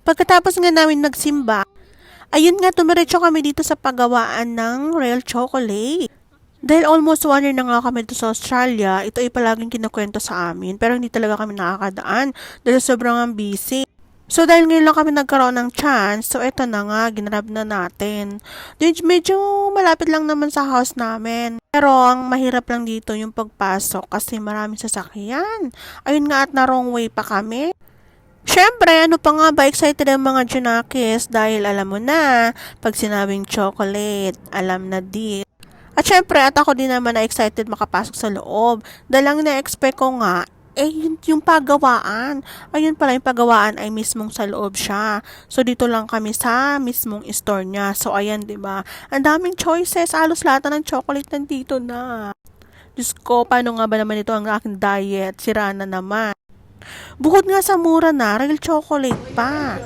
Pagkatapos nga namin magsimba, ayun nga, tumiretso kami dito sa paggawaan ng real chocolate. Dahil almost 1 year na nga kami dito sa Australia, ito ay palaging kinukwento sa amin, pero hindi talaga kami nakakadaan dahil sobrang busy. So dahil ngayon lang kami nagkaroon ng chance, so eto na nga, ginrab na natin. Medyo malapit lang naman sa house namin. Pero ang mahirap lang dito yung pagpasok kasi maraming sasakyan. Ayun nga at na wrong way pa kami. Siyempre, ano pa nga ba, excited ang mga Junakis dahil alam mo na, pag sinabing chocolate, alam na di. At syempre, at ako din naman na excited makapasok sa loob. Dahil lang na-expect ko nga, yung paggawaan. Ayun pala, yung paggawaan ay mismong sa loob siya. So, dito lang kami sa mismong store niya. So, ayan, di ba? Ang daming choices. Halos lahat na ng chocolate nandito na. Diyos ko, paano nga ba naman ito ang aking diet? Sira na naman. Bukod nga sa mura na, real chocolate pa.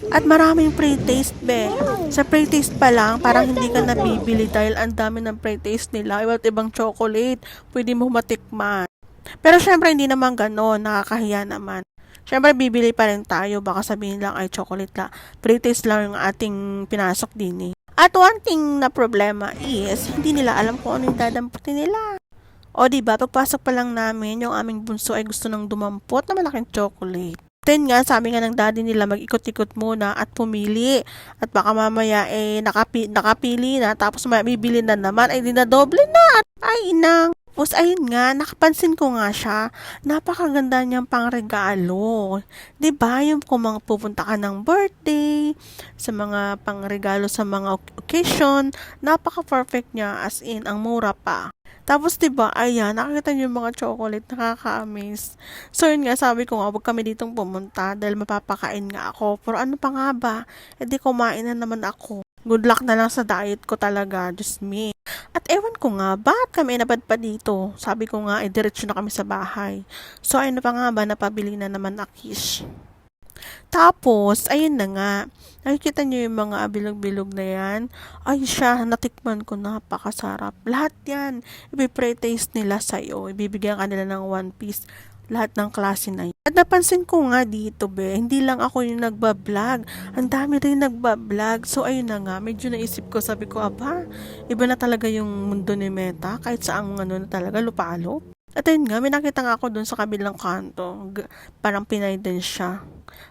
At maraming pre-taste, be. Sa pre-taste pa lang, parang hindi ka nabibili dahil ang dami ng pre-taste nila. Iba't ibang chocolate, pwede mo matikman. Pero syempre, hindi naman ganon. Nakakahiya naman. Syempre, bibili pa rin tayo. Baka sabihin lang ay chocolate lang. Pre-taste lang yung ating pinasok din eh. At one thing na problema is, hindi nila alam kung ano yung dadamputin nila. O diba, pagpasok pa lang namin, yung aming bunso ay gusto nang dumampot na malaking chocolate. Then nga, sabi nga ng daddy nila, mag-ikot-ikot muna at pumili. At baka mamaya nakapili na, tapos bibili na naman, ay dinadoble na. Ay, inang. Tapos ayun nga, nakapansin ko nga siya, napakaganda niyang pangregalo. Diba, yung kung pupunta ka ng birthday, sa mga pangregalo sa mga occasion, napaka-perfect niya, as in, ang mura pa. Tapos, diba, ayan, nakakita niyo yung mga chocolate, nakaka-amaze. So, yun nga, sabi ko nga, huwag kami ditong pumunta dahil mapapakain nga ako. Pero ano pa nga ba? E di kumain na naman ako. Good luck na lang sa diet ko talaga, just me. At ewan ko nga, bakit kami napadpa dito? Sabi ko nga, diretso na kami sa bahay. So, ayun na pa nga ba, napabili na naman akish. Tapos, ayun na nga, nakikita niyo yung mga bilog-bilog na yan. Ay siya, natikman ko, napakasarap. Lahat yan, ipipre-taste nila sa'yo. Ibibigyan ka nila ng 1 piece. Lahat ng klase na yan. At napansin ko nga dito, be, hindi lang ako yung nagbablog. Ang dami rin nagbablog. So, ayun na nga, medyo naisip ko, sabi ko, aba, iba na talaga yung mundo ni Meta. Kahit saang na talaga, lupalop. At ayun nga, may nakita nga ako dun sa kabilang kanto. Parang Pinay din siya.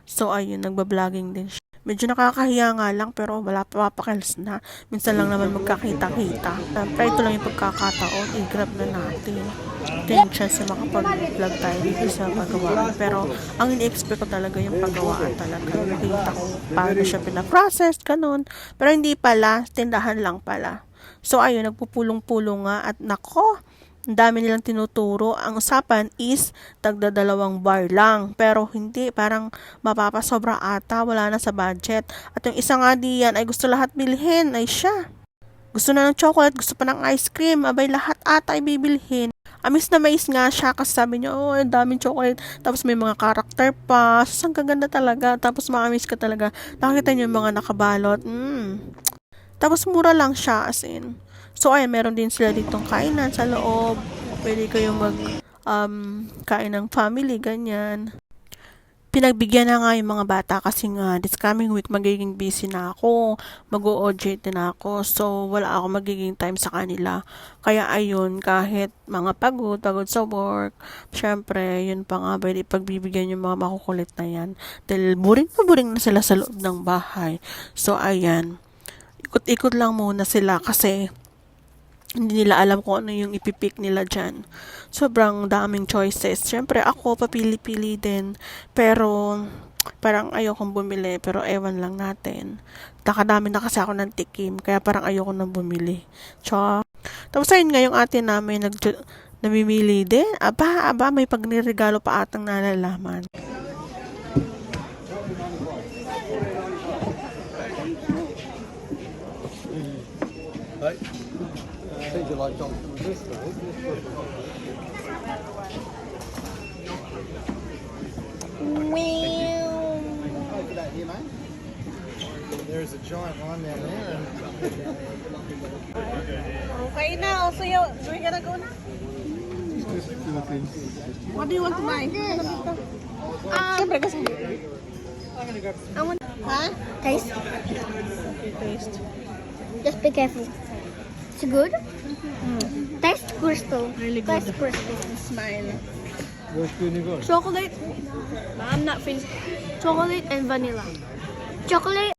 So, ayun, nagbablogging din siya. Medyo nakakahiya nga lang, pero wala pa papakils na. Minsan lang naman magkakita-kita. Pero ito lang yung pagkakataon, i-grab na natin. Ito yung chance na makapag-vlog tayo dito sa paggawaan. Pero, ang ini-expect ko talaga yung paggawaan talaga. Nakita ko paano siya pinaprocess, ganun. Pero hindi pala, tindahan lang pala. So, ayun, nagpupulong-pulong nga at nako, ang dami nilang tinuturo. Ang usapan is tagda 2 bar lang. Pero hindi, parang mapapasobra ata. Wala na sa budget. At yung isa nga diyan ay gusto lahat bilhin. Ay siya. Gusto na ng chocolate, gusto pa ng ice cream. Abay, lahat ata ay bibilhin. Amis na mais nga siya kasi sabi niya, oh, ang daming chocolate. Tapos may mga karakter pa. So, ang gaganda talaga. Tapos maamis ka talaga. Nakita niyo yung mga nakabalot. Tapos mura lang siya as in. So, ayan, meron din sila ditong kainan sa loob. Pwede kayong kain ng family, ganyan. Pinagbigyan na nga yung mga bata kasi nga this coming week magiging busy na ako. Mag-o-OJT na ako. So, wala ako magiging time sa kanila. Kaya ayun, kahit mga pagod sa work, syempre, yun pa nga, pwede pagbibigyan yung mga makukulit na yan. Dahil buring na sila sa loob ng bahay. So, ayan. Ikot-ikot lang muna sila kasi hindi nila alam kung ano yung ipipick nila dyan. Sobrang daming choices. Siyempre, ako, papili-pili din. Pero, parang ayokong bumili. Pero, ewan lang natin. Nakadami na kasi ako ng tikim. Kaya parang ayoko nang bumili. Tsaka, tapos ayun nga yung ate namin namimili din. Aba, may pagniregalo pa atang nalalaman. Right. I think you like Dr. This though. There's a giant one down there. Okay na. So, we gonna go na? What do you want to buy? Siyempre kasi. I want Ha? taste. Taste. Just be careful. It's good. Taste crystal. Really good. Taste crystal. Smile. Where's vinegar? Chocolate. I'm not finished. Chocolate and vanilla. Chocolate